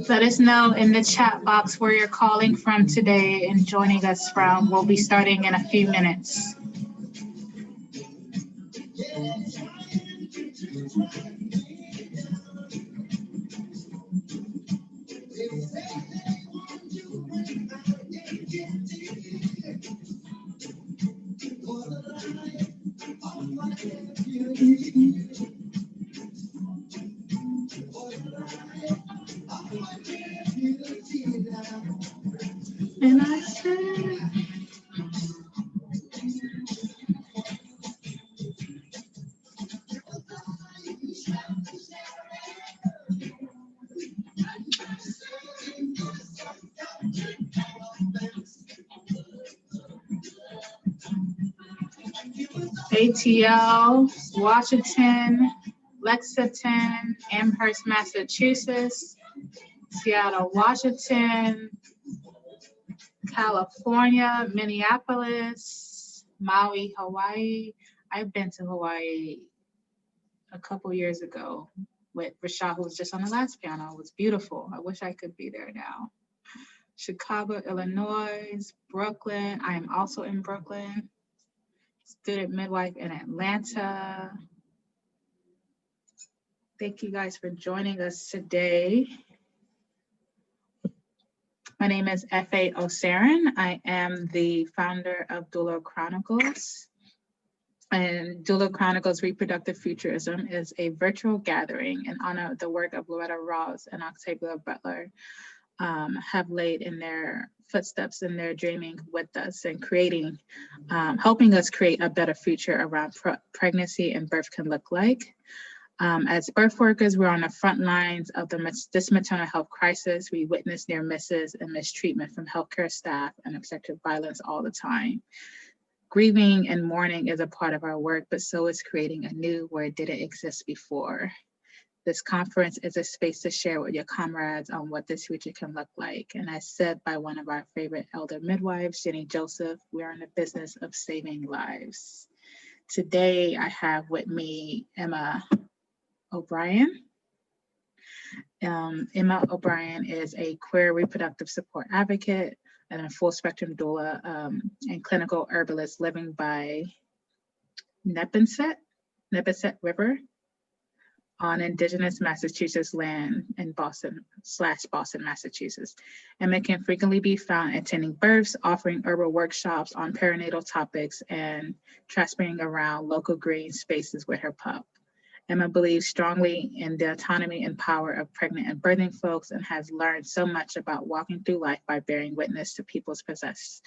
Let us know in the chat box where you're calling from today and joining us from. We'll be starting in a few minutes. And I said, ATL, Washington, Lexington, Amherst, Massachusetts, Seattle, Washington, California, Minneapolis, Maui, Hawaii. I've been to Hawaii a couple years ago with Rashad, who was just on the last panel. It was beautiful. I wish I could be there now. Chicago, Illinois, Brooklyn. I am also in Brooklyn. Student midwife in Atlanta. Thank you guys for joining us today. My name is F.A. Osarin. I am the founder of Doula Chronicles. And Doula Chronicles Reproductive Futurism is a virtual gathering in honor of the work of Lorretta and Octavia Butler have laid in their footsteps in their dreaming with us and creating, helping us create a better future around pregnancy and birth can look like. As birth workers, we're on the front lines of this maternal health crisis. We witness near misses and mistreatment from healthcare staff and obstetric violence all the time. Grieving and mourning is a part of our work, but so is creating anew where it didn't exist before. This conference is a space to share with your comrades on what this future can look like. And as said by one of our favorite elder midwives, Jenny Joseph, we're in the business of saving lives. Today, I have with me Emma O'Brien. Emma O'Brien is a queer reproductive support advocate and a full spectrum doula and clinical herbalist living by Neponset River on indigenous Massachusetts land in Boston, Massachusetts. Emma can frequently be found attending births, offering herbal workshops on perinatal topics and trespassing around local green spaces with her pup. Emma believes strongly in the autonomy and power of pregnant and birthing folks and has learned so much about walking through life by bearing witness to people's possesses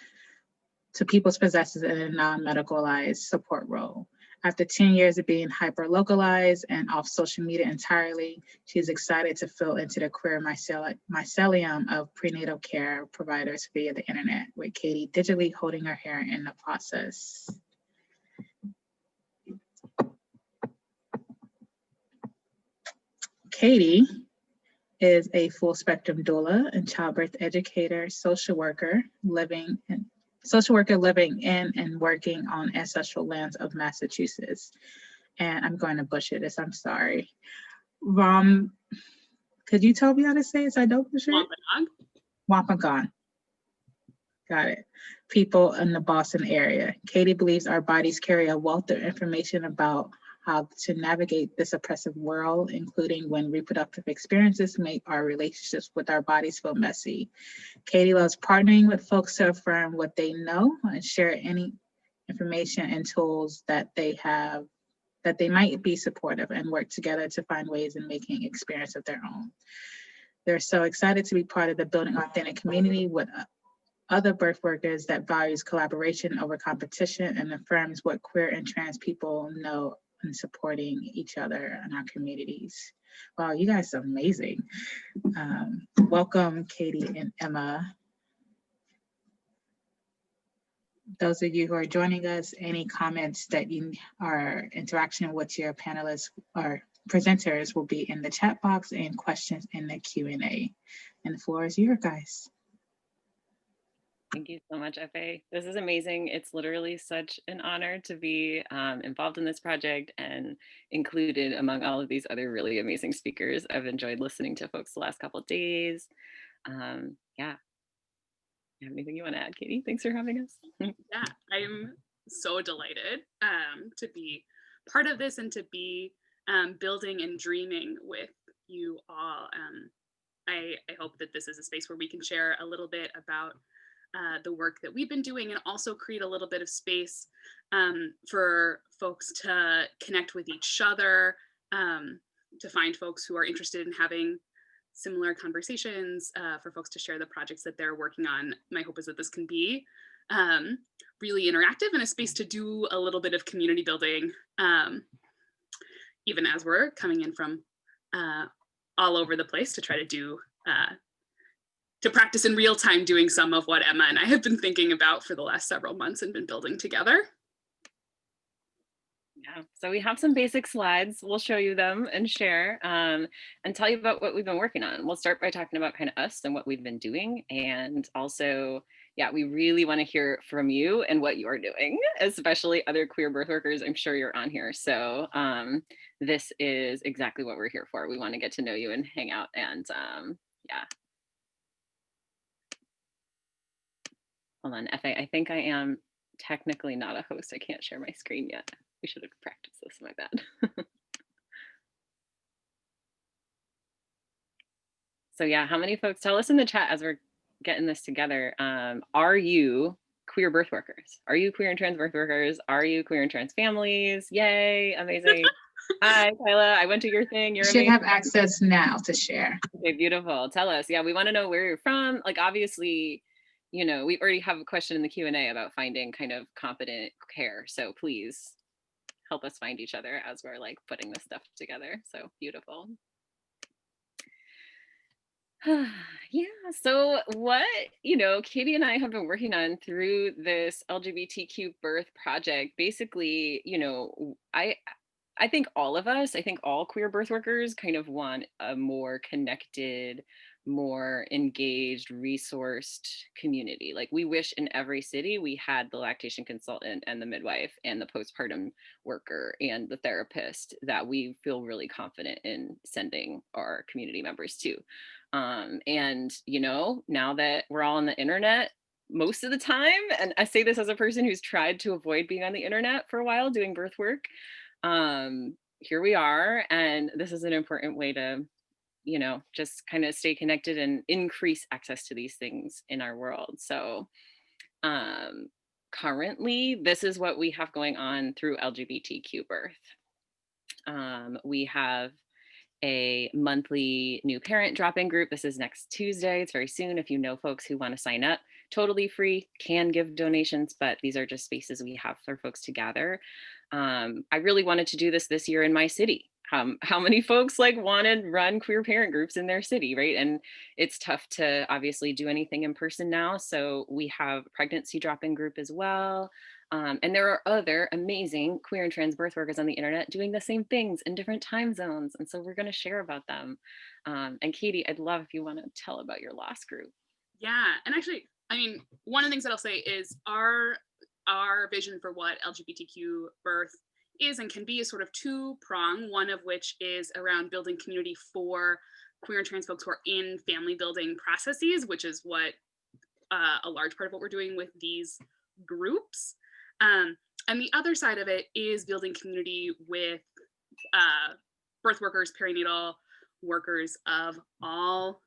in a non-medicalized support role. After 10 years of being hyper-localized and off social media entirely, she's excited to fill into the queer mycelium of prenatal care providers via the internet, with Katie digitally holding her hair in the process. Katie is a full spectrum doula and childbirth educator, social worker living in and working on ancestral lands of Massachusetts. And I'm going to butcher this, I'm sorry. Could you tell me how to say it so I don't butcher it? Wampanoag. Got it. People in the Boston area. Katie believes our bodies carry a wealth of information about how to navigate this oppressive world, including when reproductive experiences make our relationships with our bodies feel messy. Katie loves partnering with folks to affirm what they know and share any information and tools that they have that they might be supportive and work together to find ways in making experience of their own. They're so excited to be part of the Building Authentic community with other birth workers that values collaboration over competition and affirms what queer and trans people know and supporting each other in our communities. Wow, you guys are amazing. Welcome, Katie and Emma. those of you who are joining us, any comments that you are interaction with your panelists or presenters will be in the chat box and questions in the Q&A. And the floor is yours, guys. Thank you so much, FA. This is amazing. It's literally such an honor to be involved in this project and included among all of these other really amazing speakers. I've enjoyed listening to folks the last couple of days. Yeah. You have anything you want to add, Katie? Thanks for having us. Yeah, I'm so delighted to be part of this and to be building and dreaming with you all. I hope that this is a space where we can share a little bit about the work that we've been doing and also create a little bit of space for folks to connect with each other, to find folks who are interested in having similar conversations, for folks to share the projects that they're working on. My hope is that this can be really interactive and a space to do a little bit of community building, even as we're coming in from all over the place to try to do to practice in real time doing some of what Emma and I have been thinking about for the last several months and been building together. Yeah, so we have some basic slides. We'll show you them and share and tell you about what we've been working on. We'll start by talking about kind of us and what we've been doing. And also, yeah, we really want to hear from you and what you are doing, especially other queer birth workers. I'm sure you're on here. So this is exactly what we're here for. We want to get to know you and hang out and yeah. Hold on, FA, I think I am technically not a host. I can't share my screen yet. We should have practiced this, my bad. So yeah, how many folks, tell us in the chat as we're getting this together, are you queer birth workers? Are you queer and trans birth workers? Are you queer and trans families? Yay, amazing. Hi, Kyla, I went to your thing. You're amazing. You should have access now to share. Okay, beautiful. Tell us. Yeah, we want to know where you're from. Like, obviously, you know, we already have a question in the Q&A about finding kind of competent care. So please help us find each other as we're like putting this stuff together. So beautiful. Yeah, so what, you know, Katie and I have been working on through this LGBTQ birth project, basically, you know, I think all of us, I think all queer birth workers kind of want a more connected, more engaged, resourced community. Like we wish in every city we had the lactation consultant and the midwife and the postpartum worker and the therapist that we feel really confident in sending our community members to. And, you know, now that we're all on the internet, most of the time, and I say this as a person who's tried to avoid being on the internet for a while doing birth work, here we are, and this is an important way to, you know, just kind of stay connected and increase access to these things in our world. So currently, this is what we have going on through LGBTQ birth. We have a monthly new parent drop-in group. This is next Tuesday. It's very soon. If you know folks who want to sign up, totally free, can give donations, but these are just spaces we have for folks to gather. I really wanted to do this year in my city. How many folks like want to run queer parent groups in their city, right? And it's tough to obviously do anything in person now. So we have a pregnancy drop-in group as well. And there are other amazing queer and trans birth workers on the internet doing the same things in different time zones. And so we're going to share about them. And Katie, I'd love if you want to tell about your lost group. Yeah, and actually, I mean, one of the things that I'll say is our vision for what LGBTQ birth is and can be is sort of two-pronged, one of which is around building community for queer and trans folks who are in family building processes, which is what a large part of what we're doing with these groups. And the other side of it is building community with birth workers, perinatal workers of all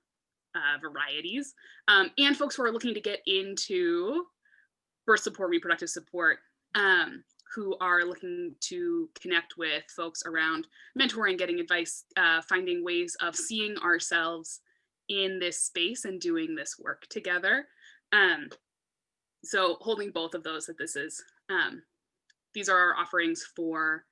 varieties, and folks who are looking to get into birth support, reproductive support, who are looking to connect with folks around mentoring, getting advice, finding ways of seeing ourselves in this space and doing this work together. So holding both of those, that this is, these are our offerings for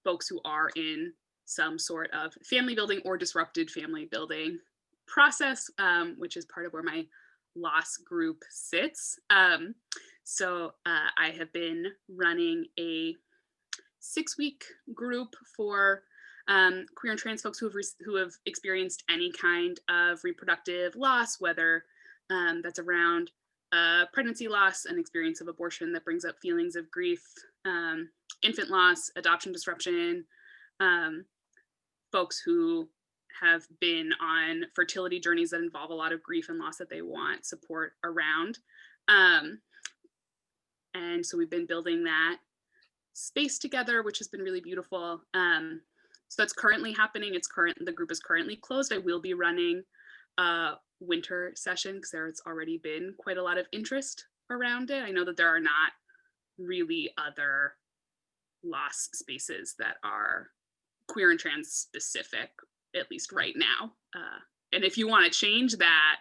folks who are in some sort of family building or disrupted family building process, which is part of where my loss group sits. So I have been running a 6-week group for queer and trans folks who have experienced any kind of reproductive loss, whether that's around pregnancy loss, an experience of abortion that brings up feelings of grief, infant loss, adoption disruption, folks who have been on fertility journeys that involve a lot of grief and loss that they want support around. And so we've been building that space together, which has been really beautiful. So that's currently happening. The group is currently closed. I will be running a winter session because there's already been quite a lot of interest around it. I know that there are not really other loss spaces that are queer and trans specific, at least right now. And if you want to change that,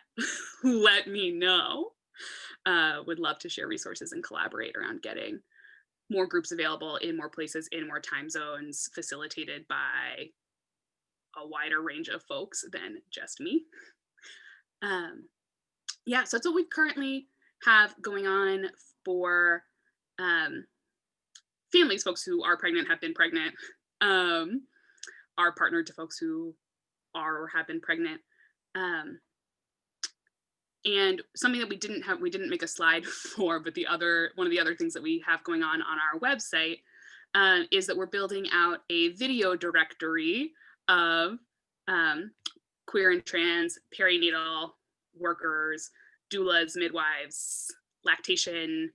let me know. Would love to share resources and collaborate around getting more groups available in more places, in more time zones, facilitated by a wider range of folks than just me. Yeah, so that's what we currently have going on for families, folks who are pregnant, have been pregnant, are partnered to folks who are or have been pregnant. And something that we didn't make a slide for, but one of the other things that we have going on our website is that we're building out a video directory of queer and trans perinatal workers, doulas, midwives, lactation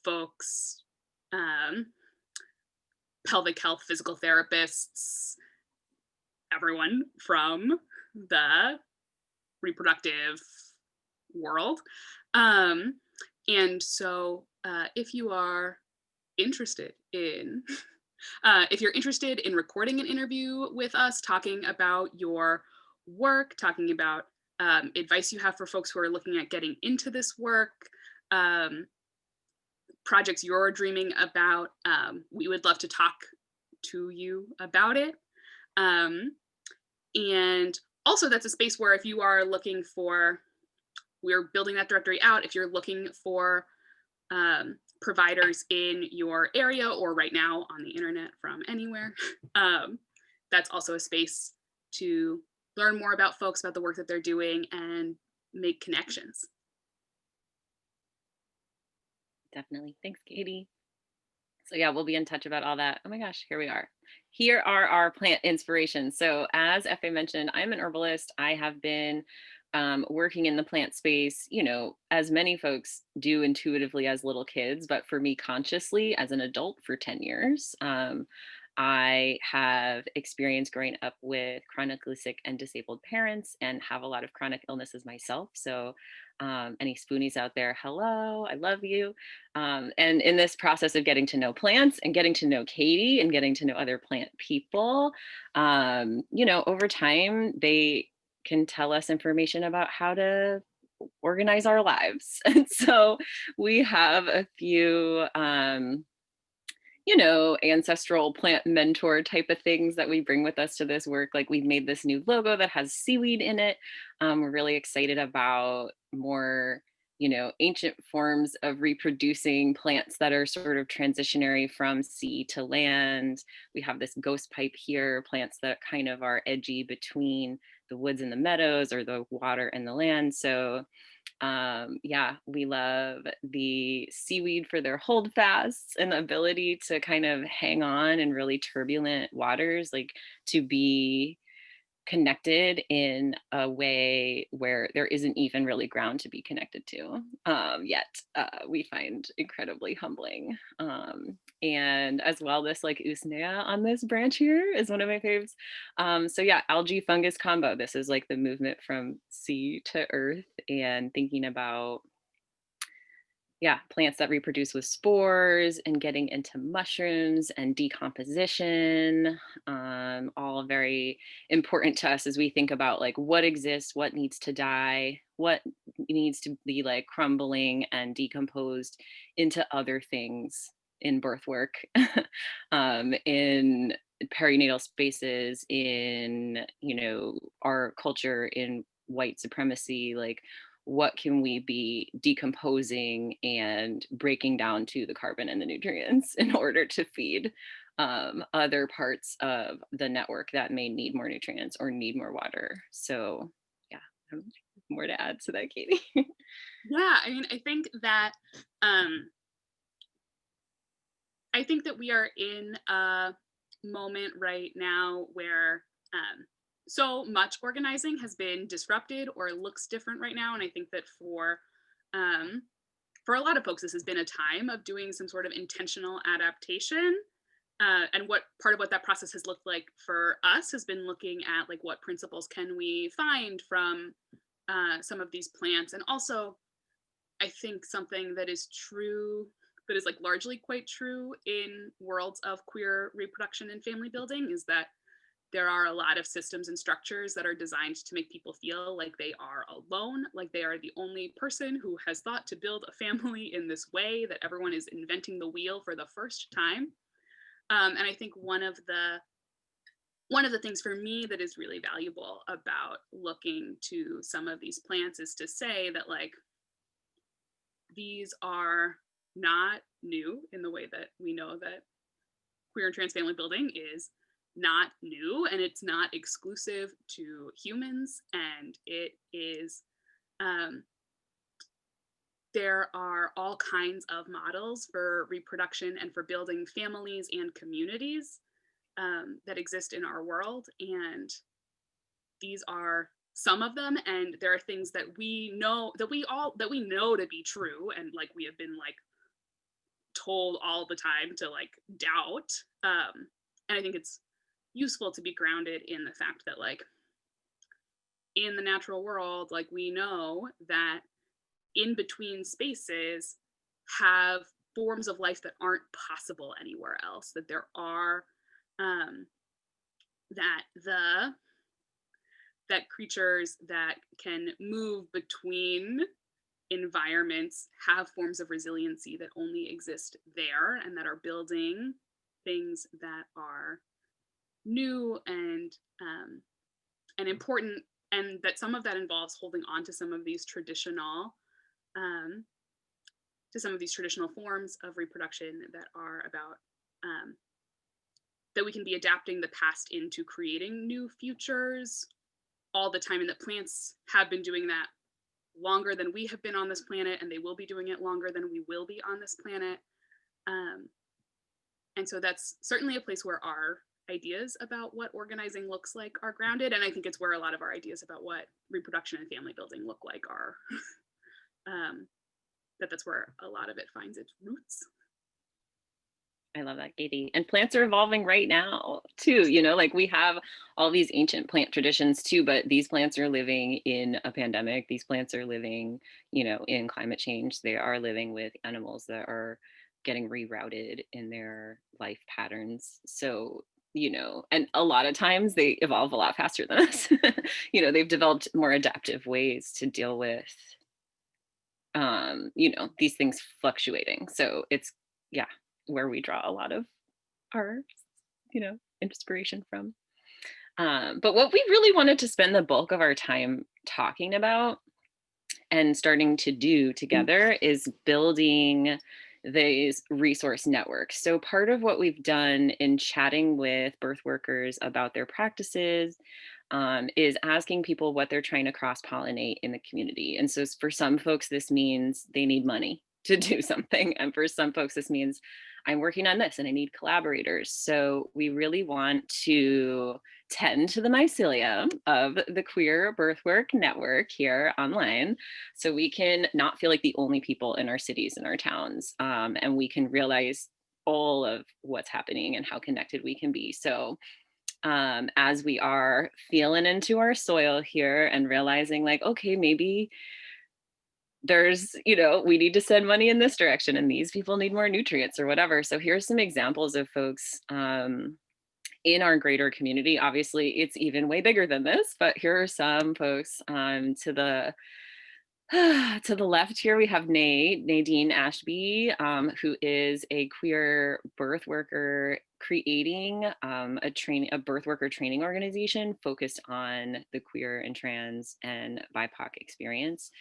folks, pelvic health physical therapists, everyone from the reproductive world. And so if you are interested in recording an interview with us, talking about your work, talking about advice you have for folks who are looking at getting into this work, projects you're dreaming about, we would love to talk to you about it. And also that's a space where if you are looking for, we're building that directory out. If you're looking for providers in your area or right now on the internet from anywhere, that's also a space to learn more about folks, about the work that they're doing, and make connections. Definitely. Thanks, Katie. So yeah, we'll be in touch about all that. Oh my gosh, here we are. Here are our plant inspirations. So as Efe mentioned, I'm an herbalist. I have been working in the plant space, you know, as many folks do intuitively as little kids, but for me consciously as an adult for 10 years. I have experience growing up with chronically sick and disabled parents and have a lot of chronic illnesses myself. So any spoonies out there, hello, I love you. And in this process of getting to know plants and getting to know Katie and getting to know other plant people, you know, over time, they can tell us information about how to organize our lives. And so we have a few, you know, ancestral plant mentor type of things that we bring with us to this work. Like we've made this new logo that has seaweed in it. We're really excited about more, you know, ancient forms of reproducing plants that are sort of transitionary from sea to land. We have this ghost pipe here, plants that kind of are edgy between the woods and the meadows or the water and the land. So yeah, we love the seaweed for their holdfasts and the ability to kind of hang on in really turbulent waters, like to be connected in a way where there isn't even really ground to be connected to yet. We find incredibly humbling. And as well, this like usnea on this branch here is one of my faves. So yeah, algae fungus combo. This is like the movement from sea to earth and thinking about plants that reproduce with spores and getting into mushrooms and decomposition, all very important to us as we think about like what exists, what needs to die, what needs to be like crumbling and decomposed into other things in birth work, in perinatal spaces, in, you know, our culture, in white supremacy, like what can we be decomposing and breaking down to the carbon and the nutrients in order to feed other parts of the network that may need more nutrients or need more water. So yeah, more to add to that, Katie. Yeah, I mean, I think that we are in a moment right now where so much organizing has been disrupted or looks different right now, and I think that for a lot of folks, this has been a time of doing some sort of intentional adaptation. And what part of what that process has looked like for us has been looking at like what principles can we find from some of these plants. And also, I think something that is true, that is like largely quite true in worlds of queer reproduction and family building, is that there are a lot of systems and structures that are designed to make people feel like they are alone, like they are the only person who has thought to build a family in this way, that everyone is inventing the wheel for the first time. And I think one of the things for me that is really valuable about looking to some of these plants is to say that like, these are not new in the way that we know that queer and trans family building is not new, and it's not exclusive to humans, and it is there are all kinds of models for reproduction and for building families and communities that exist in our world, and these are some of them, and there are things that we know to be true, and like we have been like told all the time to like doubt, and I think it's useful to be grounded in the fact that like in the natural world, like we know that in between spaces have forms of life that aren't possible anywhere else, that there are that creatures that can move between environments have forms of resiliency that only exist there, and that are building things that are new and important, and that some of that involves holding on to some of these traditional forms of reproduction that are about that we can be adapting the past into creating new futures all the time, and that plants have been doing that longer than we have been on this planet, and they will be doing it longer than we will be on this planet. And so that's certainly a place where our ideas about what organizing looks like are grounded, and I think it's where a lot of our ideas about what reproduction and family building look like are that's where a lot of it finds its roots. I love that, Katie. And plants are evolving right now too, you know, like we have all these ancient plant traditions too, but these plants are living in a pandemic. These plants are living, you know, in climate change. They are living with animals that are getting rerouted in their life patterns. So, you know, and a lot of times they evolve a lot faster than us. You know, they've developed more adaptive ways to deal with, you know, these things fluctuating. So it's, yeah, where we draw a lot of our, you know, inspiration from. But what we really wanted to spend the bulk of our time talking about and starting to do together is building these resource networks. So part of what we've done in chatting with birth workers about their practices is asking people what they're trying to cross-pollinate in the community. And so for some folks, this means they need money to do something. And for some folks, this means I'm working on this and I need collaborators. So we really want to tend to the mycelium of the queer birthwork network here online, so we can not feel like the only people in our cities and our towns, and we can realize all of what's happening and how connected we can be. So as we are feeling into our soil here and realizing like, okay, maybe there's, you know, we need to send money in this direction and these people need more nutrients or whatever. So here's some examples of folks in our greater community. Obviously it's even way bigger than this, but here are some folks to the left here. We have Nadine Ashby, who is a queer birth worker creating a birth worker training organization focused on the queer and trans and BIPOC experience.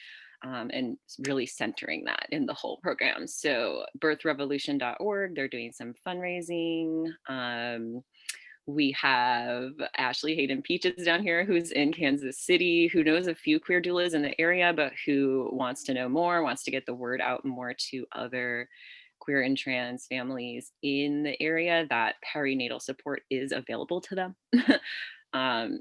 and really centering that in the whole program. So birthrevolution.org, they're doing some fundraising. We have Ashley Hayden Peaches down here, who's in Kansas City, who knows a few queer doulas in the area, but who wants to know more, wants to get the word out more to other queer and trans families in the area that perinatal support is available to them.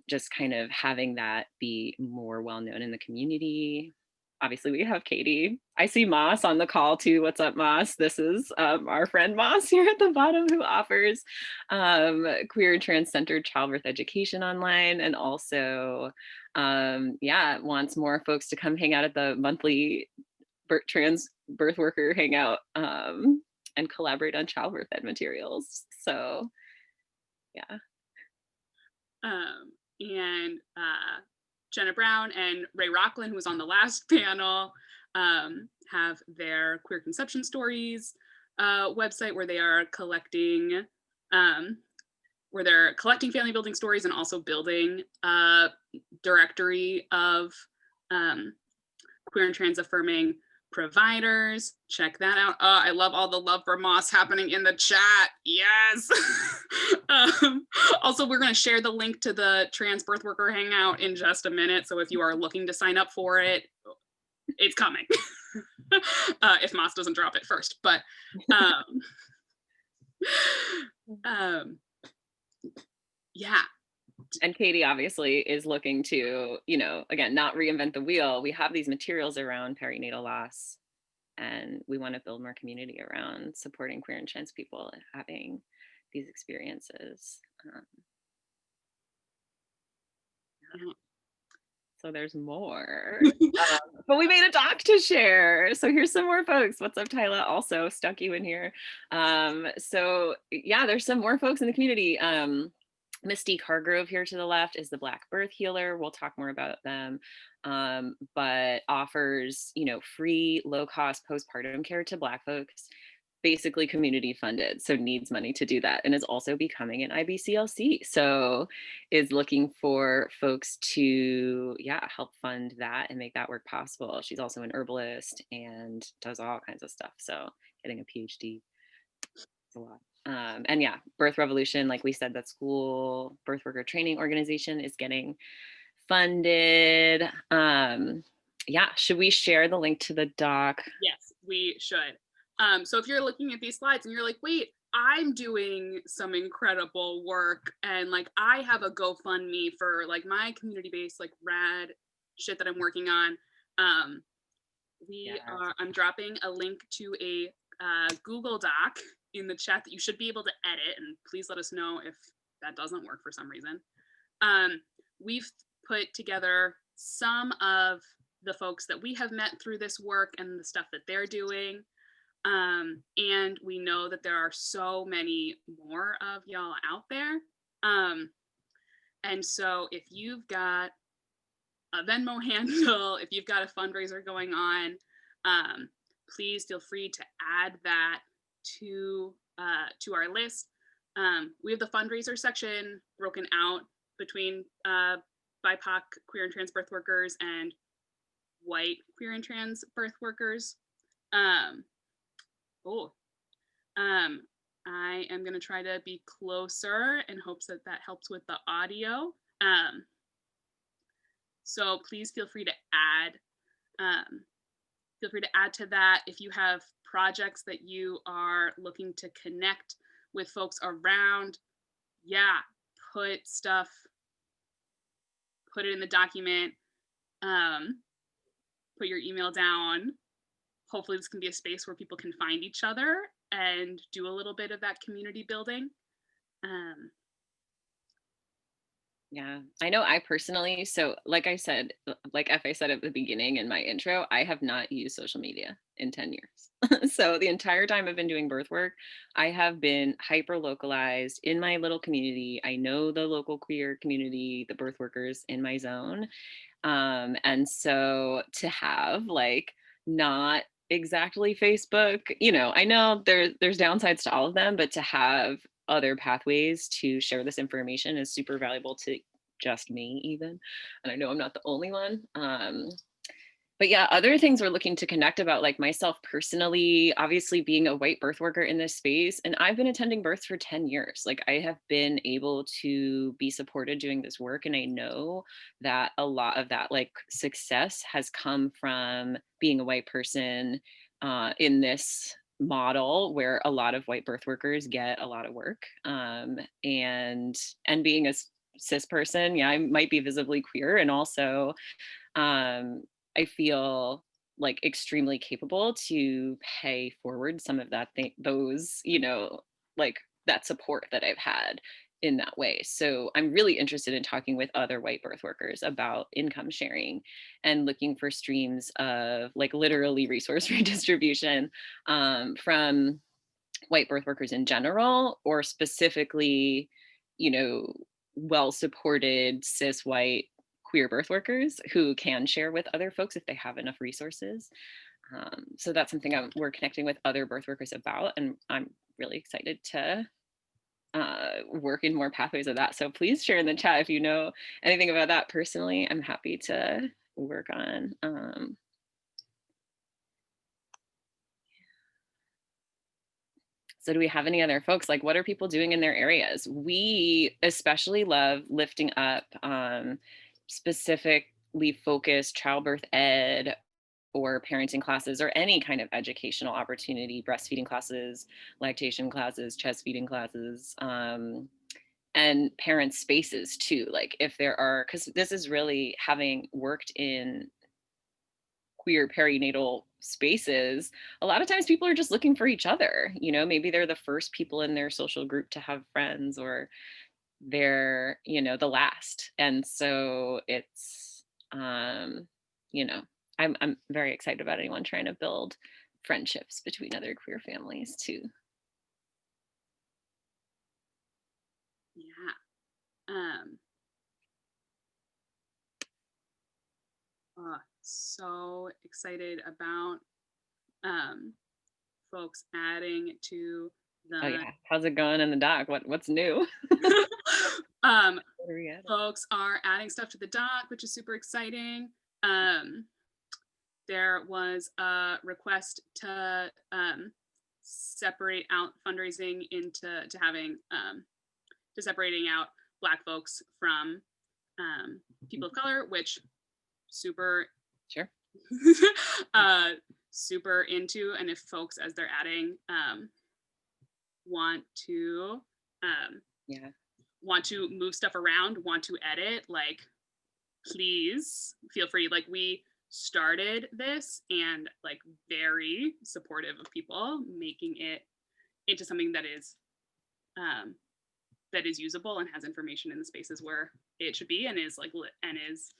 Just kind of having that be more well known in the community. Obviously, we have Katie. I see Moss on the call too. What's up, Moss? This is our friend Moss here at the bottom, who offers queer and trans-centered childbirth education online, and also, wants more folks to come hang out at the monthly trans birth worker hangout and collaborate on childbirth ed materials. So, yeah. And Jenna Brown and Ray Rockland, who was on the last panel, have their Queer Conception Stories website where they are collecting, family building stories and also building a directory of queer and trans affirming providers. Check that out. I love all the love for Moss happening in the chat. Yes. Also, we're going to share the link to the trans birth worker hangout in just a minute. So if you are looking to sign up for it, it's coming. If Moss doesn't drop it first. But yeah. And Katie obviously is looking to, again, not reinvent the wheel. We have these materials around perinatal loss, and we want to build more community around supporting queer and trans people and having these experiences. So there's more, but we made a doc to share. So here's some more folks. What's up, Tyla? Also stuck you in here. So yeah, there's some more folks in the community. Mystique Hargrove here to the left is the Black birth healer. We'll talk more about them, but offers, free low-cost postpartum care to Black folks, basically community funded, so needs money to do that, and is also becoming an IBCLC. So is looking for folks to, help fund that and make that work possible. She's also an herbalist and does all kinds of stuff. So getting a PhD, it's a lot. And Birth Revolution, like we said, that school birth worker training organization is getting funded. Should we share the link to the doc? Yes, we should. So if you're looking at these slides and you're like, wait, I'm doing some incredible work and like I have a GoFundMe for like my community-based like rad shit that I'm working on. I'm dropping a link to a Google Doc in the chat that you should be able to edit, and please let us know if that doesn't work for some reason. We've put together some of the folks that we have met through this work and the stuff that they're doing. And we know that there are so many more of y'all out there. And so if you've got a Venmo handle, if you've got a fundraiser going on, please feel free to add that to our list. We have the fundraiser section broken out between BIPOC queer and trans birth workers and white queer and trans birth workers. I am going to try to be closer in hopes that that helps with the audio. So please feel free to add. Feel free to add to that if you have projects that you are looking to connect with folks around. Put it in the document. Put your email down. Hopefully this can be a space where people can find each other and do a little bit of that community building. I know I personally, so like I said, like F.A. said at the beginning in my intro, I have not used social media in 10 years. So the entire time I've been doing birth work, I have been hyper localized in my little community. I know the local queer community, the birth workers in my zone. And so to have like not exactly Facebook, I know there's downsides to all of them, but to have other pathways to share this information is super valuable to just me even. And I know I'm not the only one. But yeah, other things we're looking to connect about, like myself personally, obviously being a white birth worker in this space, and I've been attending births for 10 years. Like I have been able to be supported doing this work. And I know that a lot of that like success has come from being a white person in this model where a lot of white birth workers get a lot of work. And being a cis person, yeah, I might be visibly queer, and also I feel like extremely capable to pay forward some of that those, you know, like that support that I've had in that way. So I'm really interested in talking with other white birth workers about income sharing and looking for streams of like literally resource redistribution from white birth workers in general, or specifically, you know, well supported cis white queer birth workers who can share with other folks if they have enough resources. So that's something we're connecting with other birth workers about, and I'm really excited to work in more pathways of that. So please share in the chat if you know anything about that personally. I'm happy to work on. So do we have any other folks? Like, what are people doing in their areas? We especially love lifting up specifically focused childbirth ed or parenting classes or any kind of educational opportunity, breastfeeding classes, lactation classes, chest feeding classes, and parent spaces too. Like if there are, because this is really, having worked in queer perinatal spaces, a lot of times people are just looking for each other. You know, maybe they're the first people in their social group to have friends, or they're, you know, the last. And so it's, you know, I'm very excited about anyone trying to build friendships between other queer families too. Yeah. So excited about folks adding to the Oh yeah, how's it going in the doc? What's new? Folks are adding stuff to the doc, which is super exciting. There was a request to separate out fundraising into having to separating out Black folks from people of color, which super sure. Super into. And if folks, as they're adding, want to move stuff around, want to edit, like please feel free. Like we started this and like very supportive of people making it into something that is usable and has information in the spaces where it should be, and is like is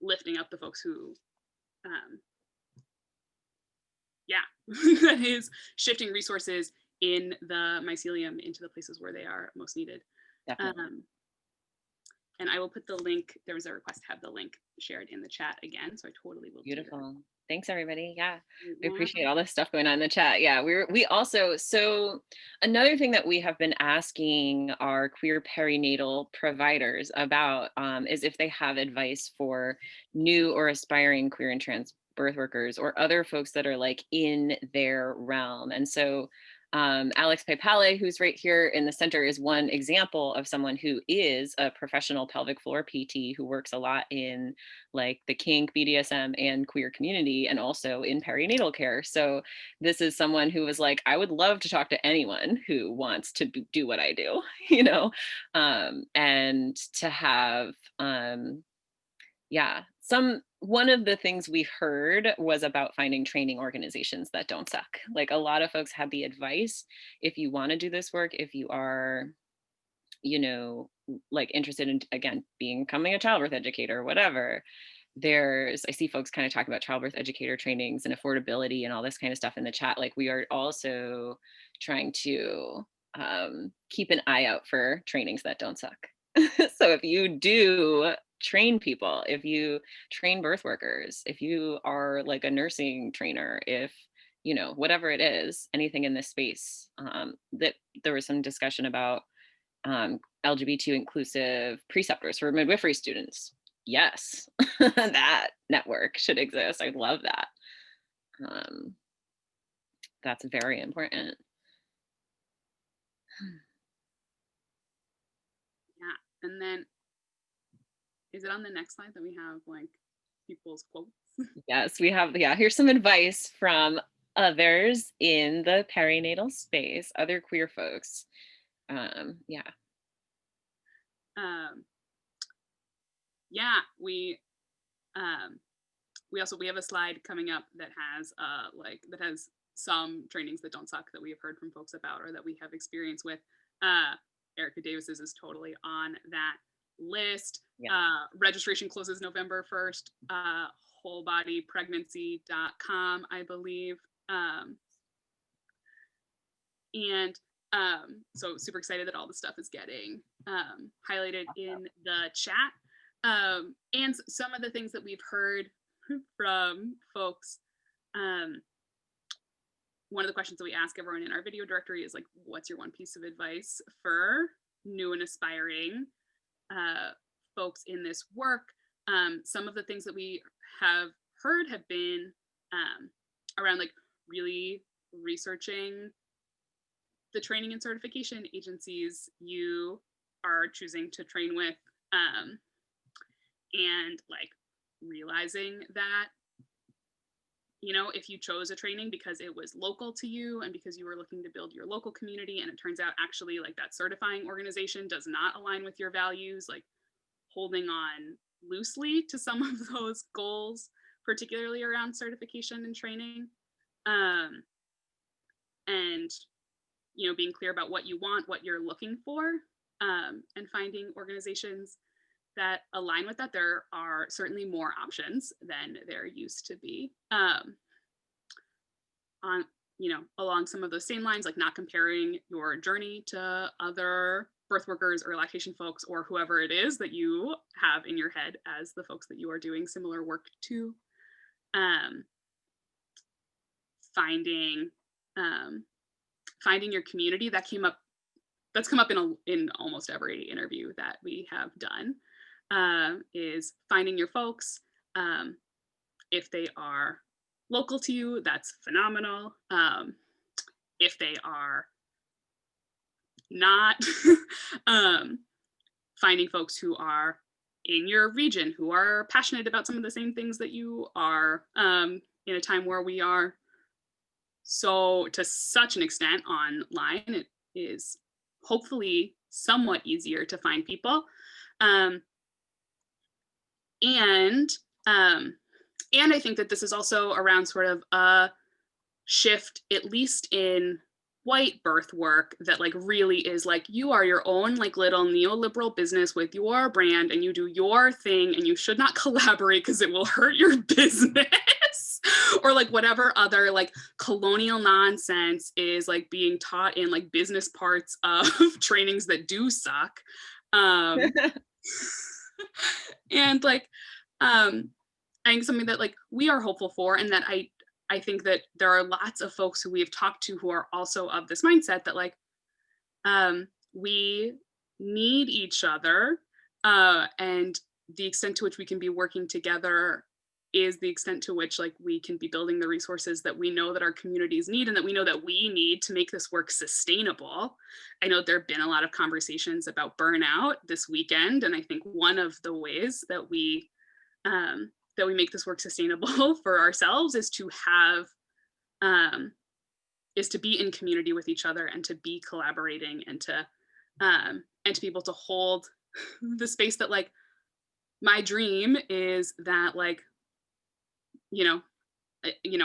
lifting up the folks who that is shifting resources in the mycelium into the places where they are most needed. And I will put the link. There was a request to have the link shared in the chat again, so I totally will. Beautiful. Thanks everybody. Yeah, we appreciate all this stuff going on in the chat. Yeah, we also, so another thing that we have been asking our queer perinatal providers about is if they have advice for new or aspiring queer and trans birth workers or other folks that are like in their realm. And so Alex Pepale, who's right here in the center, is one example of someone who is a professional pelvic floor PT who works a lot in like the kink, BDSM, and queer community, and also in perinatal care. So this is someone who was like, I would love to talk to anyone who wants to do what I do, you know, and to have, one of the things we heard was about finding training organizations that don't suck. Like a lot of folks had the advice, if you want to do this work, if you are, you know, like interested in, again, becoming a childbirth educator or whatever, I see folks kind of talking about childbirth educator trainings and affordability and all this kind of stuff in the chat. Like we are also trying to keep an eye out for trainings that don't suck. So if you do train people, if you train birth workers, if you are like a nursing trainer, if, you know, whatever it is, anything in this space, that there was some discussion about LGBT inclusive preceptors for midwifery students. yes, that network should exist. I love that. That's very important. Yeah, and then is it on the next slide that we have like people's quotes? Yes, we have, yeah, here's some advice from others in the perinatal space, other queer folks. Yeah. Yeah, we have a slide coming up that has some trainings that don't suck that we have heard from folks about or that we have experience with. Erica Davis's is totally on that list. Yeah. Registration closes November 1st. Wholebodypregnancy.com, I believe. So super excited that all the stuff is getting highlighted in the chat. And some of the things that we've heard from folks, one of the questions that we ask everyone in our video directory is like, what's your one piece of advice for new and aspiring folks in this work? Some of the things that we have heard have been around like really researching the training and certification agencies you are choosing to train with, and like realizing that, you know, if you chose a training because it was local to you and because you were looking to build your local community, and it turns out actually like that certifying organization does not align with your values, like holding on loosely to some of those goals, particularly around certification and training, and you know, being clear about what you want, what you're looking for, and finding organizations that align with that. There are certainly more options than there used to be. On, you know, along some of those same lines, like not comparing your journey to other birth workers or lactation folks or whoever it is that you have in your head as the folks that you are doing similar work to. Finding your community. That's come up in almost every interview that we have done, is finding your folks. If they are local to you, that's phenomenal. If they are not, finding folks who are in your region, who are passionate about some of the same things that you are, in a time where we are so to such an extent online, it is hopefully somewhat easier to find people. And I think that this is also around sort of a shift, at least in white birth work, that like really is like, you are your own like little neoliberal business with your brand and you do your thing and you should not collaborate because it will hurt your business. Or like whatever other like colonial nonsense is like being taught in like business parts of trainings that do suck. And like, I think something that like we are hopeful for, and that I think that there are lots of folks who we have talked to who are also of this mindset that like, we need each other, and the extent to which we can be working together is the extent to which like we can be building the resources that we know that our communities need and that we know that we need to make this work sustainable. I know there have been a lot of conversations about burnout this weekend, and I think one of the ways that we make this work sustainable for ourselves is to have is to be in community with each other and to be collaborating and to be able to hold the space that like my dream is that like, you know,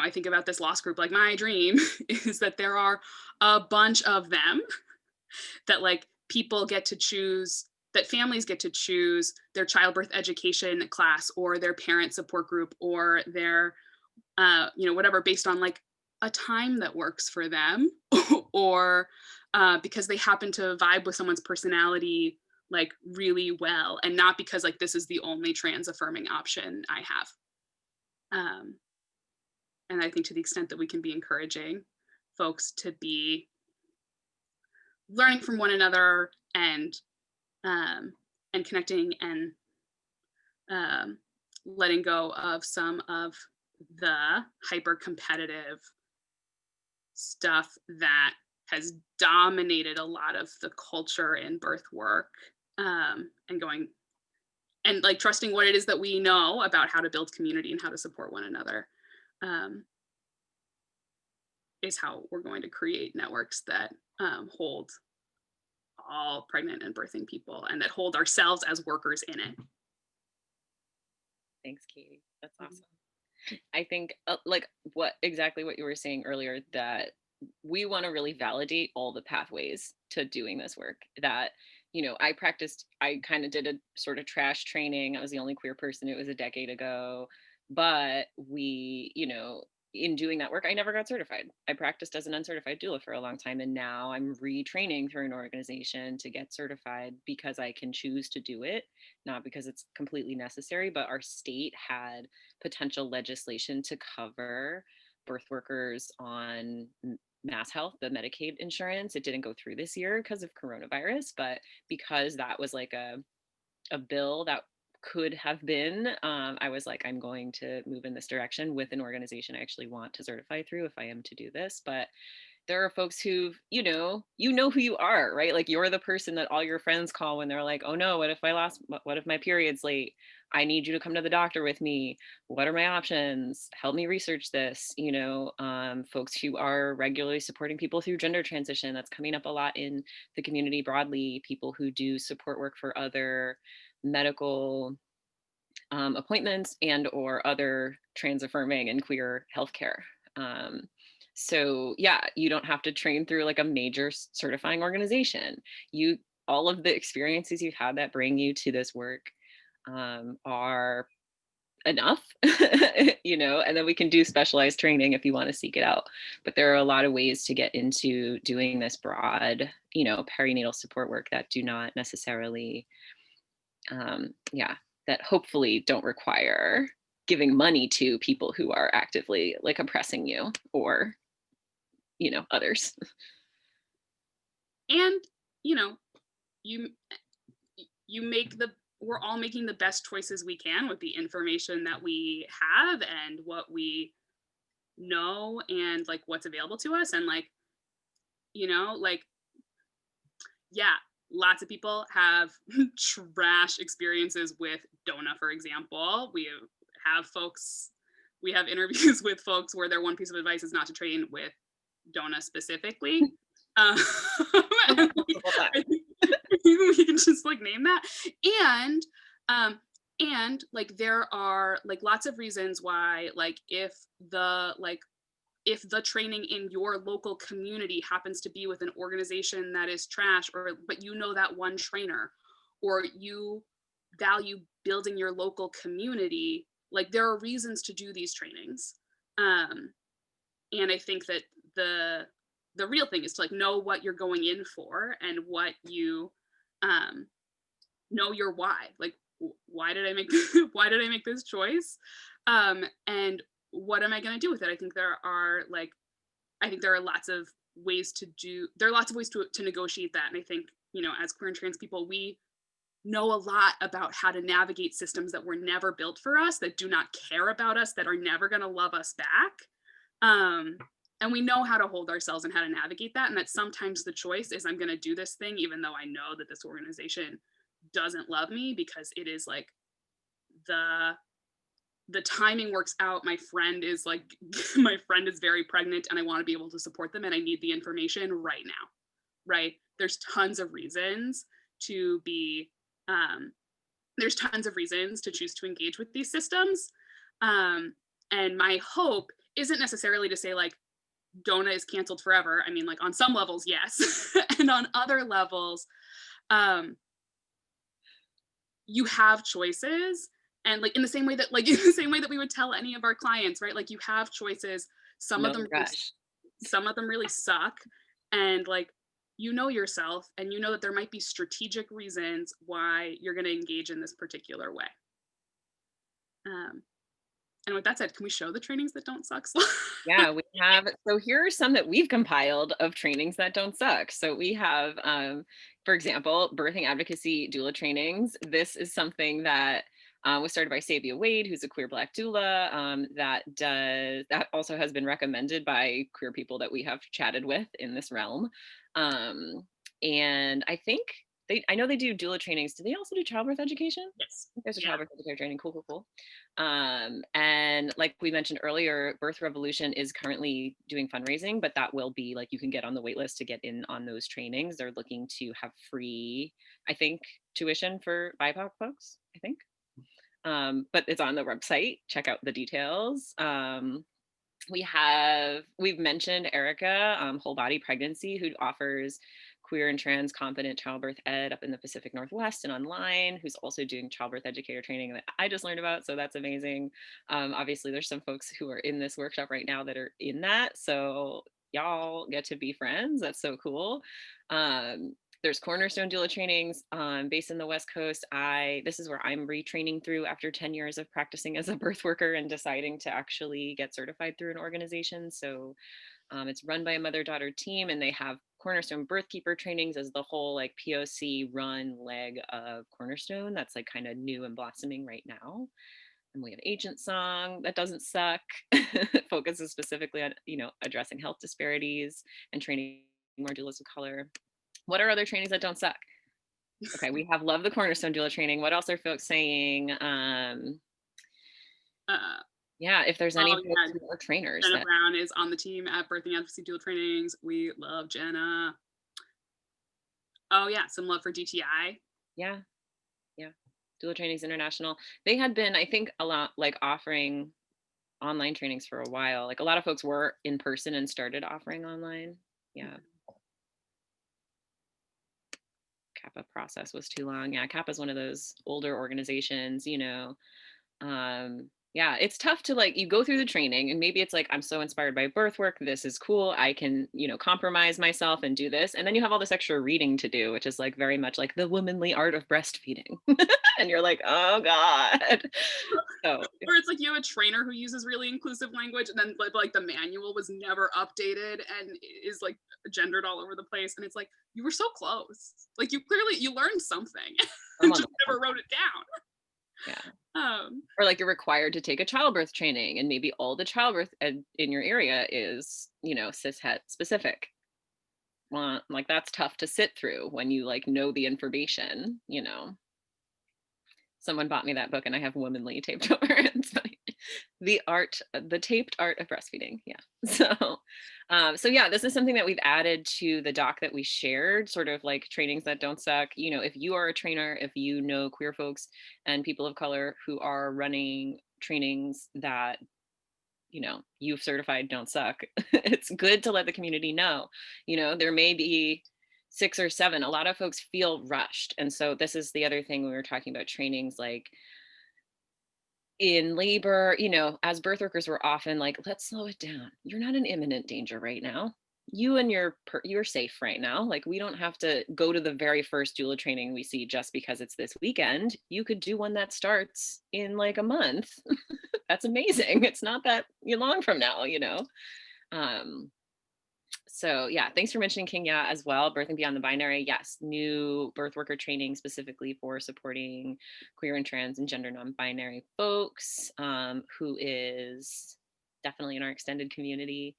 I think about this loss group, like my dream is that there are a bunch of them that like people get to choose, that families get to choose their childbirth education class or their parent support group or their, whatever, based on like a time that works for them or because they happen to vibe with someone's personality like really well, and not because like this is the only trans affirming option I have. And I think to the extent that we can be encouraging folks to be learning from one another and connecting and letting go of some of the hyper competitive stuff that has dominated a lot of the culture in birth work, and going and like trusting what it is that we know about how to build community and how to support one another, is how we're going to create networks that hold all pregnant and birthing people, and that hold ourselves as workers in it. Thanks, Katie. That's awesome. I think like exactly what you were saying earlier, that we want to really validate all the pathways to doing this work. That, you know, I kind of did a sort of trash training. I was the only queer person. It was a decade ago, but we, you know, in doing that work, I never got certified. I practiced as an uncertified doula for a long time, and now I'm retraining through an organization to get certified because I can choose to do it, not because it's completely necessary. But our state had potential legislation to cover birth workers on Mass Health, the Medicaid insurance. It didn't go through this year because of coronavirus, but because that was like a bill that could have been, I was like, I'm going to move in this direction with an organization I actually want to certify through if I am to do this. But there are folks who, you know who you are, right? Like, you're the person that all your friends call when they're like, oh no, what if my period's late? I need you to come to the doctor with me. What are my options? Help me research this. You know, folks who are regularly supporting people through gender transition. That's coming up a lot in the community broadly. People who do support work for other medical appointments and or other trans affirming and queer healthcare. So yeah, you don't have to train through like a major certifying organization. All of the experiences you've had that bring you to this work are enough, you know, and then we can do specialized training if you want to seek it out. But there are a lot of ways to get into doing this broad, you know, perinatal support work that do not necessarily, that hopefully don't require giving money to people who are actively like oppressing you or, you know, others. And, you know, we're all making the best choices we can with the information that we have and what we know and like what's available to us. And like, you know, like, yeah, lots of people have trash experiences with DONA, for example. We have interviews with folks where their one piece of advice is not to train with DONA specifically. We can just like name that. And like there are like lots of reasons why, like if the training in your local community happens to be with an organization that is trash, but you know that one trainer, or you value building your local community, like there are reasons to do these trainings. And I think that the real thing is to like know what you're going in for and what you know your why. Like, why did I make this choice? And what am I going to do with it? I think there are lots of ways to negotiate that. And I think, you know, as queer and trans people, we know a lot about how to navigate systems that were never built for us, that do not care about us, that are never going to love us back. And we know how to hold ourselves and how to navigate that. And that sometimes the choice is, I'm going to do this thing, even though I know that this organization doesn't love me, because it is like the timing works out. My friend is very pregnant and I want to be able to support them and I need the information right now, right? There's tons of reasons to choose to engage with these systems. And my hope isn't necessarily to say like, DONA is canceled forever. I mean, like on some levels, yes. And on other levels, you have choices. And like in the same way that we would tell any of our clients, right? Like you have choices. Some of them really suck. And like, you know yourself and you know that there might be strategic reasons why you're going to engage in this particular way. And with that said, can we show the trainings that don't suck? Yeah, we have. So here are some that we've compiled of trainings that don't suck. So we have, for example, birthing advocacy doula trainings. This is something that Was started by Sabia Wade, who's a queer Black doula that also has been recommended by queer people that we have chatted with in this realm. And I think I know they do doula trainings. Do they also do childbirth education? Yes. There's a Yeah. childbirth educator training. Cool. And like we mentioned earlier, Birth Revolution is currently doing fundraising, but that will be like, you can get on the wait list to get in on those trainings. They're looking to have free, I think, tuition for BIPOC folks, I think. But it's on the website. Check out the details. We've mentioned Erica, Whole Body Pregnancy, who offers queer and trans confident childbirth ed up in the Pacific Northwest and online, who's also doing childbirth educator training that I just learned about. So that's amazing. Obviously, there's some folks who are in this workshop right now that are in that. So y'all get to be friends. That's so cool. There's Cornerstone doula trainings based in the West Coast. This is where I'm retraining through after 10 years of practicing as a birth worker and deciding to actually get certified through an organization. So it's run by a mother-daughter team, and they have Cornerstone Birthkeeper trainings as the whole like POC run leg of Cornerstone. That's like kind of new and blossoming right now. And we have Agent Song that doesn't suck. It focuses specifically on, addressing health disparities and training more doulas of color. What are other trainings that don't suck? Okay, we have Love the Cornerstone doula training. What else are folks saying? Yeah, if there's any folks who are trainers. Jenna Brown is on the team at Birthing Advocacy Doula Trainings. We love Jenna. Oh yeah, some love for DTI. Yeah. Doula Trainings International. They had been, I think, a lot like offering online trainings for a while. Like a lot of folks were in person and started offering online. Yeah. Kappa process was too long. Yeah, Kappa is one of those older organizations, yeah, it's tough to like, you go through the training and maybe it's like, I'm so inspired by Birthwork, this is cool, I can, compromise myself and do this. And then you have all this extra reading to do, which is like very much like the womanly art of breastfeeding. And you're like, oh God. So, or it's like you have a trainer who uses really inclusive language and then like the manual was never updated and is like gendered all over the place. And it's like, you were so close. Like you learned something and just never wrote it down. Yeah. Or like you're required to take a childbirth training and maybe all the childbirth ed in your area is, cishet specific. Well, like that's tough to sit through when you like know the information, Someone bought me that book and I have womanly taped over it. The taped art of breastfeeding. Yeah. So yeah, this is something that we've added to the doc that we shared, sort of like trainings that don't suck. If you are a trainer, if you know queer folks and people of color who are running trainings that, you've certified don't suck, it's good to let the community know. There may be 6 or 7. A lot of folks feel rushed. And so this is the other thing when we were talking about trainings, like in labor, as birth workers, we're often like, let's slow it down. You're not in imminent danger right now. You're safe right now. Like we don't have to go to the very first doula training we see just because it's this weekend. You could do one that starts in like a month. That's amazing. It's not that long from now, So yeah, thanks for mentioning Kenya as well. Birthing Beyond the Binary. Yes, new birth worker training specifically for supporting queer and trans and gender non-binary folks, who is definitely in our extended community.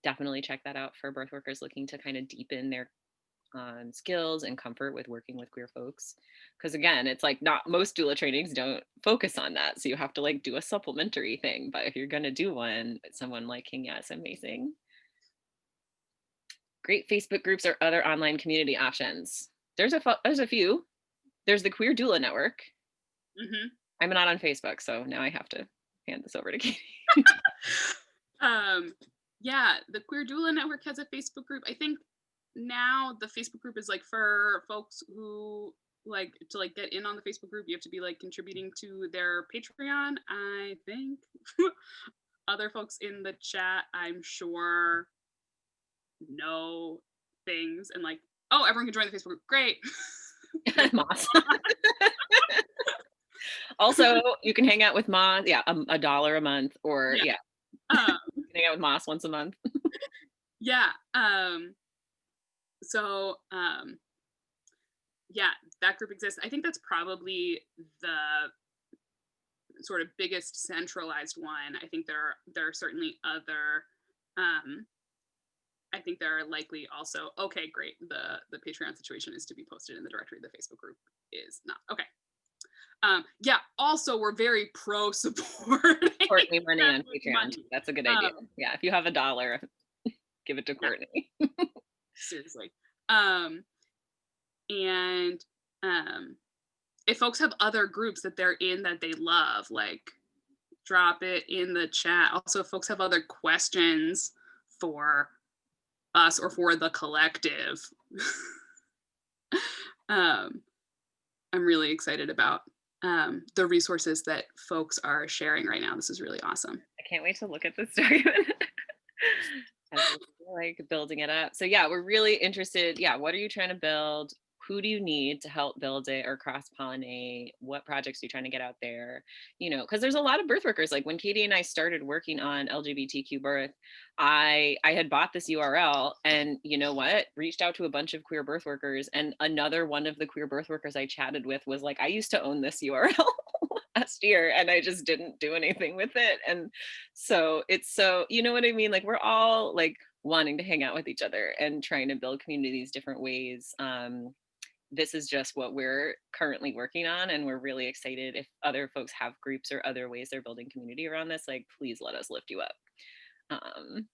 Definitely check that out for birth workers looking to kind of deepen their skills and comfort with working with queer folks. Because again, it's like not most doula trainings don't focus on that. So you have to like do a supplementary thing. But if you're going to do one, someone like Kenya is amazing. Great Facebook groups or other online community options. There's a few. There's the Queer Doula Network. Mm-hmm. I'm not on Facebook, so now I have to hand this over to Katie. Yeah, the Queer Doula Network has a Facebook group. I think now the Facebook group is like for folks who like to like get in on the Facebook group, you have to be like contributing to their Patreon, I think. Other folks in the chat, I'm sure, know things and like, oh, everyone can join the Facebook group. Great. Moss. Also, you can hang out with Moss. Yeah, $1 a month, or you can hang out with Moss once a month. Yeah. So yeah, that group exists. I think that's probably the sort of biggest centralized one. I think there are certainly other, I think there are likely also, okay, great, the Patreon situation is to be posted in the directory. The Facebook group is not. Okay. Yeah, also we're very pro support. Courtney money on Patreon. That's a good idea. Yeah, if you have $1, give it to Courtney. Yeah. Seriously. And if folks have other groups that they're in that they love, like drop it in the chat. Also, if folks have other questions for us or for the collective, I'm really excited about the resources that folks are sharing right now. This is really awesome. I can't wait to look at this document. Like building it up. So yeah, we're really interested. Yeah, what are you trying to build? Who do you need to help build it or cross-pollinate? What projects are you trying to get out there? You know, because there's a lot of birth workers. Like when Katie and I started working on LGBTQ birth, I had bought this URL and you know what? Reached out to a bunch of queer birth workers, and another one of the queer birth workers I chatted with was like, I used to own this URL last year and I just didn't do anything with it. And so it's so, you know what I mean? Like we're all like wanting to hang out with each other and trying to build communities different ways. This is just what we're currently working on, and we're really excited. If other folks have groups or other ways they're building community around this, like please let us lift you up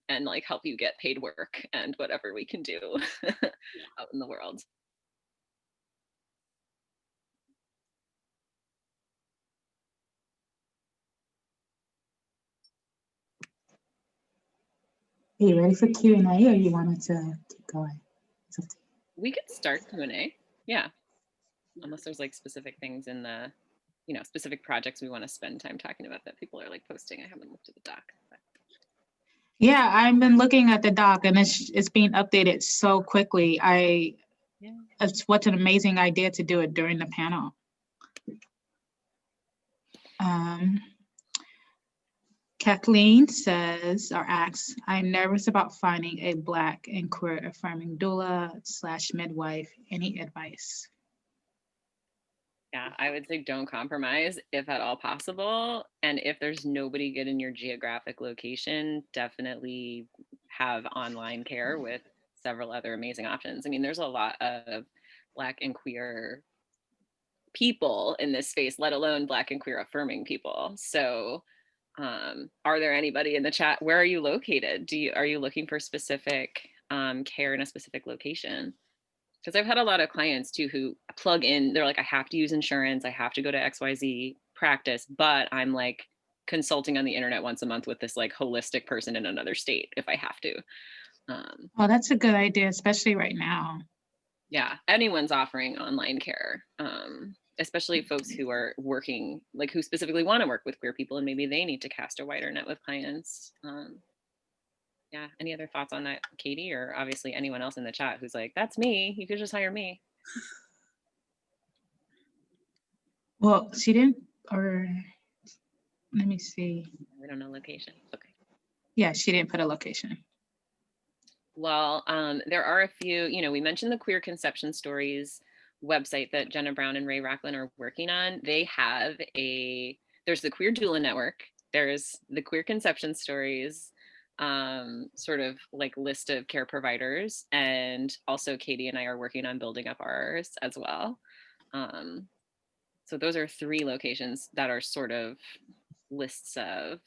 and like help you get paid work and whatever we can do out in the world. Are you ready for Q&A, or you wanted to keep going? We could start Q&A, yeah. Unless there's like specific things in the, you know, specific projects we want to spend time talking about that people are like posting. I haven't looked at the doc. But. Yeah, I've been looking at the doc and it's being updated so quickly. It's what an amazing idea to do it during the panel. Kathleen says or asks, I'm nervous about finding a Black and queer affirming doula / midwife. Any advice? Yeah, I would say don't compromise if at all possible. And if there's nobody good in your geographic location, definitely have online care with several other amazing options. I mean, there's a lot of Black and queer people in this space, let alone Black and queer affirming people. So are there anybody in the chat? Where are you located? Are you looking for specific care in a specific location? Because I've had a lot of clients too who plug in, they're like, I have to use insurance, I have to go to XYZ practice, but I'm like consulting on the internet once a month with this like holistic person in another state if I have to. Well, that's a good idea, especially right now. Yeah, anyone's offering online care, especially folks who are working, like who specifically want to work with queer people and maybe they need to cast a wider net with clients. Yeah, any other thoughts on that, Katie, or obviously anyone else in the chat who's like, that's me, you could just hire me. Well, she didn't, or let me see. We don't know location, okay. Yeah, she didn't put a location. Well, there are a few, you know, we mentioned the Queer Conception Stories website that Jenna Brown and Ray Racklin are working on. They have there's the Queer Doula Network, there's the Queer Conception Stories, sort of like list of care providers, and also Katie and I are working on building up ours as well. So those are 3 locations that are sort of lists of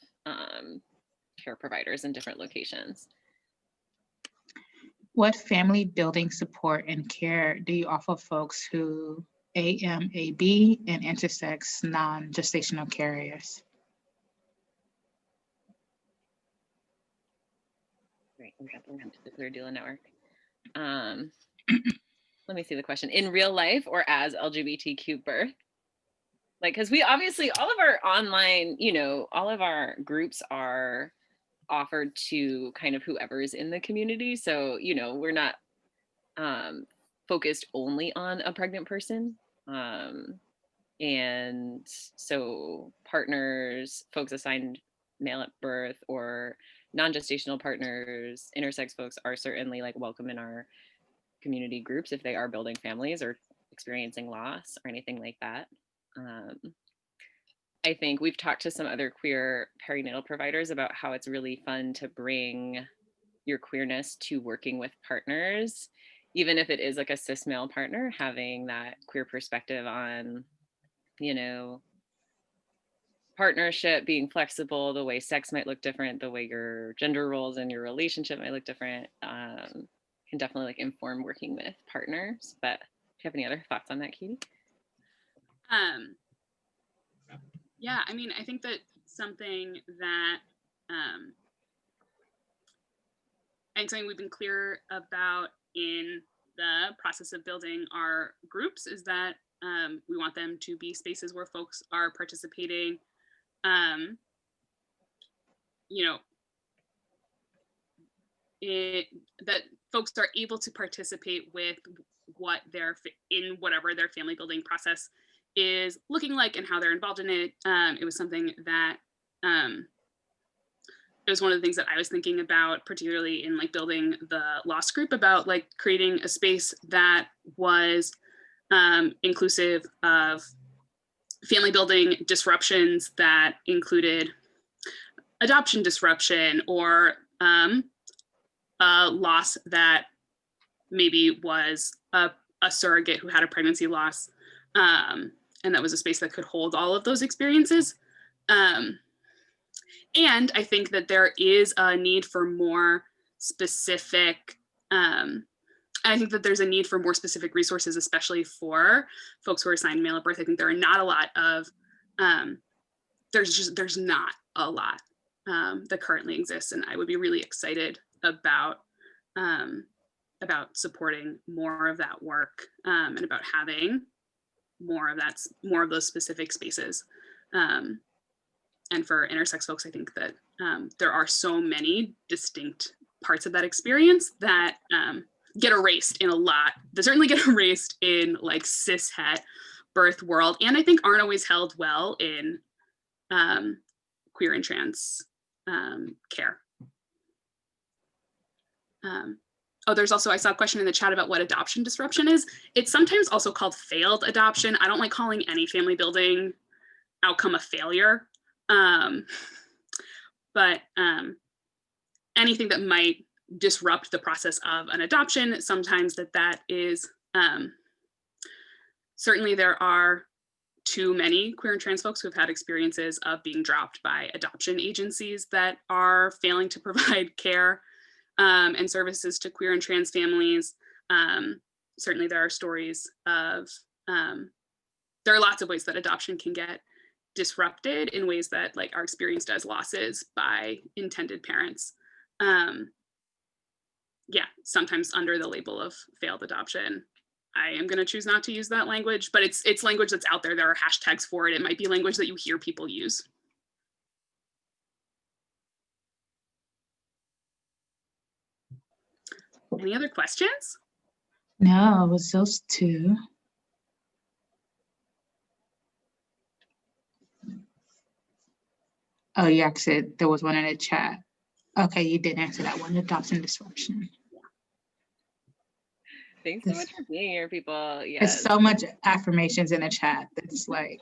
care providers in different locations. What family building support and care do you offer folks who AMAB and intersex non-gestational carriers? Great, we got the link to the Queer Doula Network. Let me see the question. In real life or as LGBTQ birth? Like, because we obviously, all of our online, you know, all of our groups are offered to kind of whoever is in the community. So, you know, we're not focused only on a pregnant person. And so partners, folks assigned male at birth or non-gestational partners, intersex folks are certainly like welcome in our community groups if they are building families or experiencing loss or anything like that. I think we've talked to some other queer perinatal providers about how it's really fun to bring your queerness to working with partners, even if it is like a cis male partner, having that queer perspective on, you know, partnership, being flexible, the way sex might look different, the way your gender roles in your relationship might look different, can definitely like inform working with partners. But do you have any other thoughts on that, Katie? Yeah, I mean, I think that something that and something we've been clear about in the process of building our groups is that we want them to be spaces where folks are participating, you know, that folks are able to participate with what in whatever their family building process is looking like and how they're involved in it. It was something that it was one of the things that I was thinking about, particularly in like building the loss group, about like creating a space that was inclusive of family building disruptions that included adoption disruption or a loss that maybe was a surrogate who had a pregnancy loss. And that was a space that could hold all of those experiences. And I think that there is a need for more specific, I think that there's a need for more specific resources, especially for folks who are assigned male at birth. I think there are not a lot of, there's not a lot that currently exists. And I would be really excited about supporting more of that work and about having more of those specific spaces. And for intersex folks, I think that there are so many distinct parts of that experience that get erased that certainly get erased in like cis het birth world, and I think aren't always held well in queer and trans care. There's also, I saw a question in the chat about what adoption disruption is. It's sometimes also called failed adoption. I don't like calling any family building outcome a failure. But anything that might disrupt the process of an adoption, sometimes that is, certainly there are too many queer and trans folks who have had experiences of being dropped by adoption agencies that are failing to provide care and services to queer and trans families. Certainly there are stories of, there are lots of ways that adoption can get disrupted in ways that like are experienced as losses by intended parents. Yeah, sometimes under the label of failed adoption. I am going to choose not to use that language, but it's language that's out there. There are hashtags for it. It might be language that you hear people use. Any other questions? No, it was those two. Oh, you actually, there was one in the chat. Okay, you did answer that one, adoption disruption. Thanks so much for being here, people. Yeah, there's so much affirmations in the chat that's like.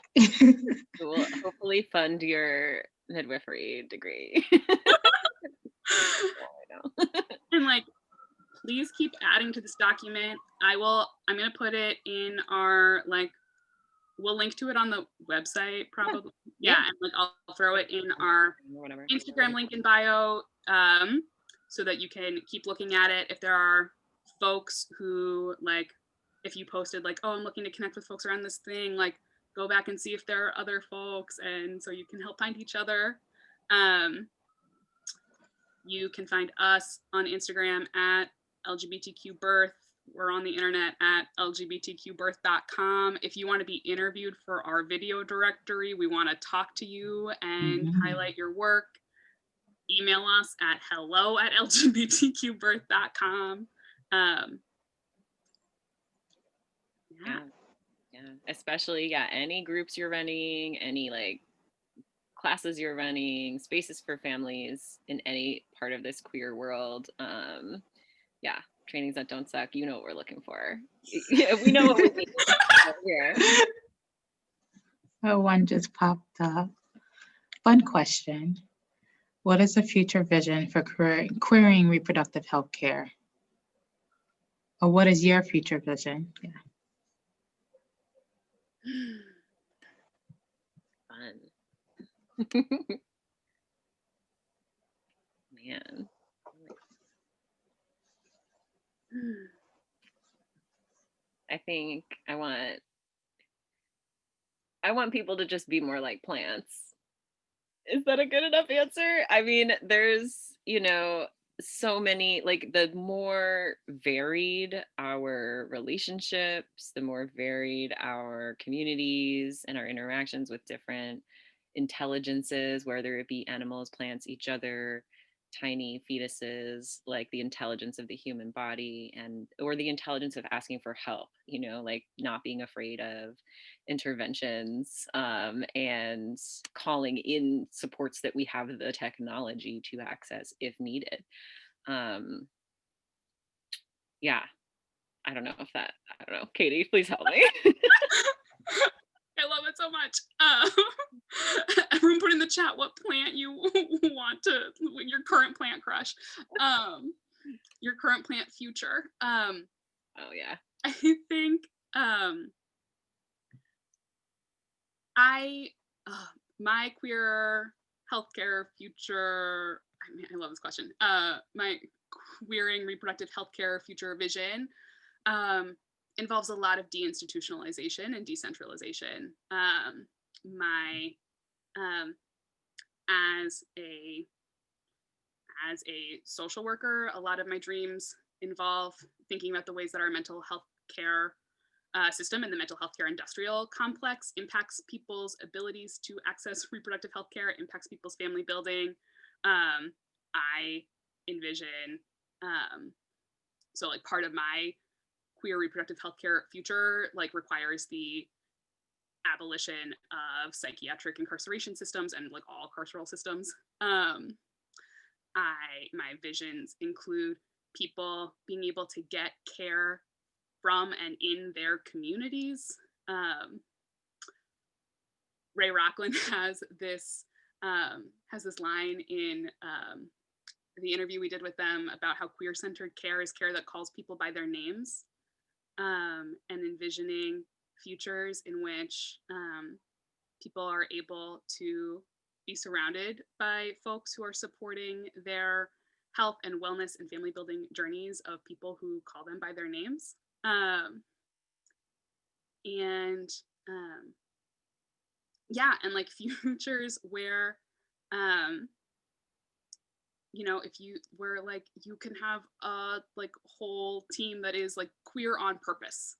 We'll hopefully fund your midwifery degree. And like, please keep adding to this document. I'm gonna put it in our, like, we'll link to it on the website probably. Yeah, and like I'll throw it in our Instagram link in bio so that you can keep looking at it. If there are folks who, like, if you posted like, oh, I'm looking to connect with folks around this thing, like go back and see if there are other folks, and so you can help find each other. You can find us on Instagram at LGBTQ birth. We're on the internet at lgbtqbirth.com. If you want to be interviewed for our video directory, we want to talk to you and highlight your work, email us at hello@lgbtqbirth.com. Yeah, especially, any groups you're running, any like classes you're running, spaces for families in any part of this queer world. Trainings that don't suck, you know what we're looking for. Yeah, we know what we need. Yeah. Oh, one just popped up. Fun question. What is the future vision for querying reproductive health care? Or what is your future vision? Yeah. Fun. Man. I think I want people to just be more like plants. Is that a good enough answer? I mean, there's, so many, like, the more varied our relationships, the more varied our communities and our interactions with different intelligences, whether it be animals, plants, each other, tiny fetuses, like the intelligence of the human body, or the intelligence of asking for help, like not being afraid of interventions, and calling in supports that we have the technology to access if needed. Yeah, I don't know. Katie, please help me. I love it so much. Everyone put in the chat what plant you want to, your current plant crush, your current plant future. Oh yeah. I think my queer healthcare future, I love this question. My queering reproductive healthcare future vision involves a lot of deinstitutionalization and decentralization. As a social worker, a lot of my dreams involve thinking about the ways that our mental health care system and the mental health care industrial complex impacts people's abilities to access reproductive health care, impacts people's family building. I envision, so like part of my queer reproductive healthcare future like requires the abolition of psychiatric incarceration systems and like all carceral systems. My visions include people being able to get care from and in their communities. Ray Rockland has this line in the interview we did with them about how queer-centered care is care that calls people by their names, and envisioning futures in which people are able to be surrounded by folks who are supporting their health and wellness and family building journeys of people who call them by their names. And like futures where, if you were like, you can have a like whole team that is like queer on purpose,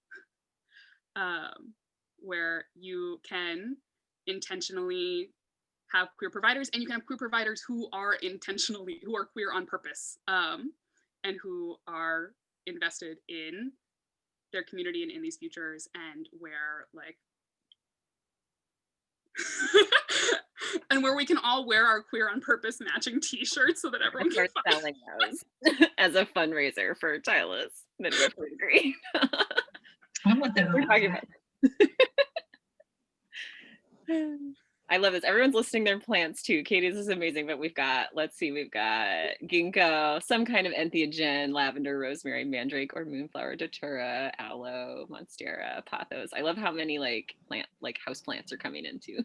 where you can intentionally have queer providers, and you can have queer providers who are queer on purpose, and who are invested in their community and in these futures, and where like and where we can all wear our queer on purpose matching t-shirts so that everyone can start selling those as a fundraiser for childless midwifery. I want them. We're talking about. I love this. Everyone's listing their plants too. Katie's is amazing, but we've got ginkgo, some kind of entheogen, lavender, rosemary, mandrake, or moonflower, datura, aloe, monstera, pothos. I love how many house plants are coming into.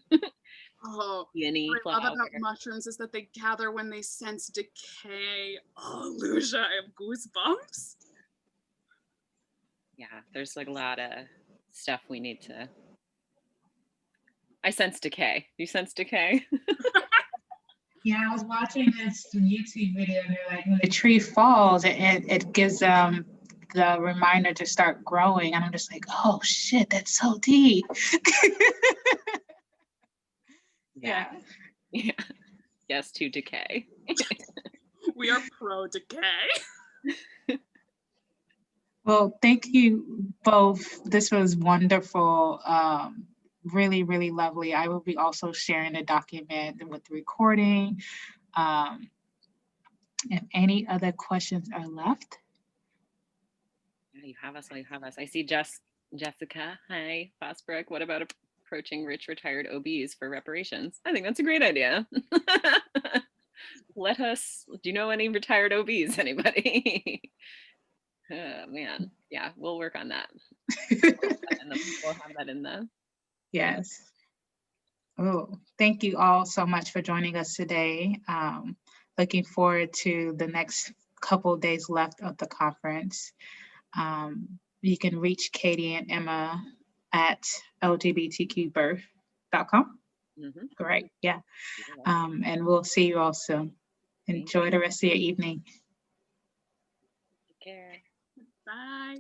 Oh, what I love about mushrooms is that they gather when they sense decay. Oh, Lucia, I have goosebumps. Yeah, there's like a lot of stuff we need to. I sense decay. You sense decay? Yeah, I was watching this YouTube video, and they're like, when the tree falls, it gives them the reminder to start growing. And I'm just like, oh shit, that's so deep. Yeah. Yes, to decay. We are pro decay. Well, thank you both. This was wonderful. Really, really lovely. I will be also sharing the document with the recording. If any other questions are left. Yeah, you have us. I see Jess Jessica, hi. Fosbrook, what about approaching rich retired OBs for reparations? I think that's a great idea. Let us, do you know any retired OBs, anybody? Oh, man, yeah, we'll work on that. We'll have that in the. Yes. Oh, thank you all so much for joining us today. Looking forward to the next couple days left of the conference. You can reach Katie and Emma at lgbtqbirth.com. Correct. Yeah. And we'll see you all soon. Enjoy the rest of your evening. Take care. Bye.